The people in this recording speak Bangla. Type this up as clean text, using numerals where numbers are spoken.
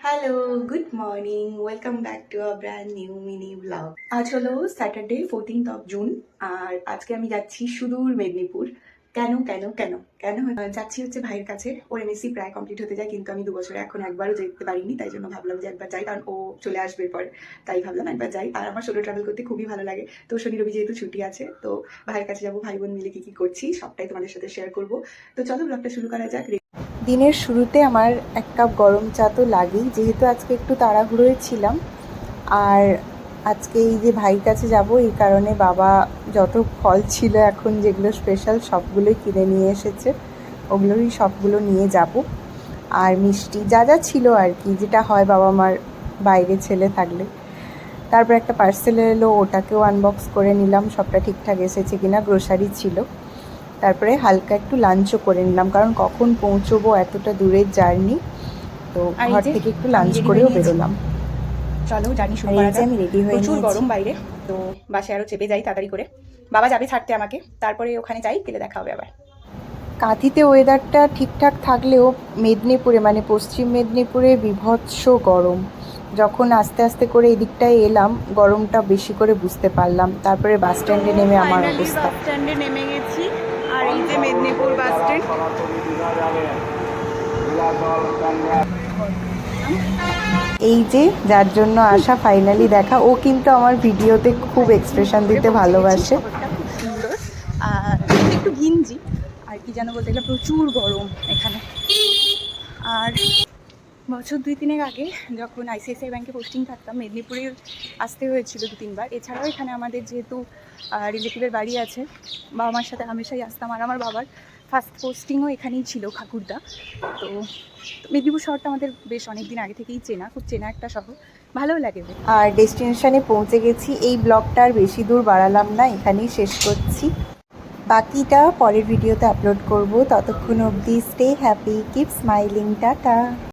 Hello, good morning, welcome back to a brand new mini blog. আজ হলো স্যাটারডে 14th জুন। আর আজকে আমি যাচ্ছি সুদূর মেদিনীপুর। কেন কেন কেন কেন যাচ্ছি হচ্ছে ভাইয়ের কাছে। ওর এমএসসি প্রায় কমপ্লিট হতে যায়, কিন্তু আমি 2 বছরে এখন একবারও যেতে পারিনি, তাই জন্য ভাবলাম যে একবার যাই, কারণ ও চলে আসবে পরে। তাই ভাবলাম একবার যাই। আর আমার সোলো ট্রাভেল করতে খুবই ভালো লাগে। তো শনি রবি যেহেতু ছুটি আছে, তো ভাইয়ের কাছে যাবো, ভাই বোন মিলে কি কি করছি সবটাই তোমাদের সাথে শেয়ার করবো। তো চলো ব্লগটা শুরু করা যাক। দিনের শুরুতে আমার 1 কাপ গরম চা তো লাগেই, যেহেতু আজকে একটু তাড়াহুড়োয় ছিলাম। আর আজকে এই যে ভাইয়ের কাছে যাব, এই কারণে বাবা যত ফল ছিল এখন যেগুলো স্পেশাল সবগুলোই কিনে নিয়ে এসেছে, ওগুলোরই সবগুলো নিয়ে যাব। আর মিষ্টি যা যা ছিল আর কি, যেটা হয় বাবা মার বাইরে ছেলে থাকলে। তারপর একটা পার্সেল এলো, ওটাকেও আনবক্স করে নিলাম, সবটা ঠিকঠাক এসেছে কিনা। গ্রোসারি ছিল। তারপরে হালকা একটু লাঞ্চও করে নিলাম, কারণ কখন পৌঁছবো, এতটা দূরের জার্নি। তো ঘর থেকে একটু লাঞ্চ করেও বেরোলাম। চলো জার্নি শুরু করা যাক। আমি রেডি হয়ে নিয়েছি। প্রচুর গরম বাইরে, তো বাসে আরও চেপে যাই তাড়াতাড়ি করে। বাবা যাবে ছাড়তে আমাকে, তারপরে ওখানে যাই, গেলে দেখা হবে আবার। কাঁথিতে ওয়েদারটা ঠিকঠাক থাকলেও মেদিনীপুরে মানে পশ্চিম মেদিনীপুরে বীভৎস গরম। যখন আস্তে আস্তে করে এদিকটায় এলাম, গরমটা বেশি করে বুঝতে পারলাম। তারপরে বাস স্ট্যান্ডে নেমে আমার অবস্থা। বাস স্ট্যান্ডে নেমে গেছি, আর এই যে মেদিনীপুর বাস স্ট্যান্ড। এই যে যার জন্য আসা, ফাইনালি দেখা। ও কিন্তু আমার ভিডিওতে খুব এক্সপ্রেশন দিতে ভালোবাসে। খুব সুন্দর, আর একটু ঘিঞ্জি আর কি যেন বলতে গেলে, প্রচুর গরম এখানে। আর বছর 2-3 আগে যখন আইসিআইসিআই ব্যাংকে পোস্টিং থাকতাম, মেদিনীপুরে আসতে হয়েছিল 2-3 বার। এছাড়াও এখানে আমাদের যেহেতু রিলেটিভের বাড়ি আছে, বাবা মার সাথে হামেশাই আসতাম। আর আমার বাবার ফার্স্ট পোস্টিংও এখানেই ছিল, খাকুরদা। তো মেদিনীপুর শহরটা আমাদের বেশ অনেক দিন আগে থেকেই চেনা, খুব চেনা একটা শহর, ভালোও লাগে। আর ডেস্টিনেশনে পৌঁছে গেছি। এই ব্লগটা আর বেশি দূর বাড়ালাম না, এখানেই শেষ করছি। বাকিটা পরের ভিডিওতে আপলোড করব। ততক্ষণ অবধি stay happy, keep smiling, tata.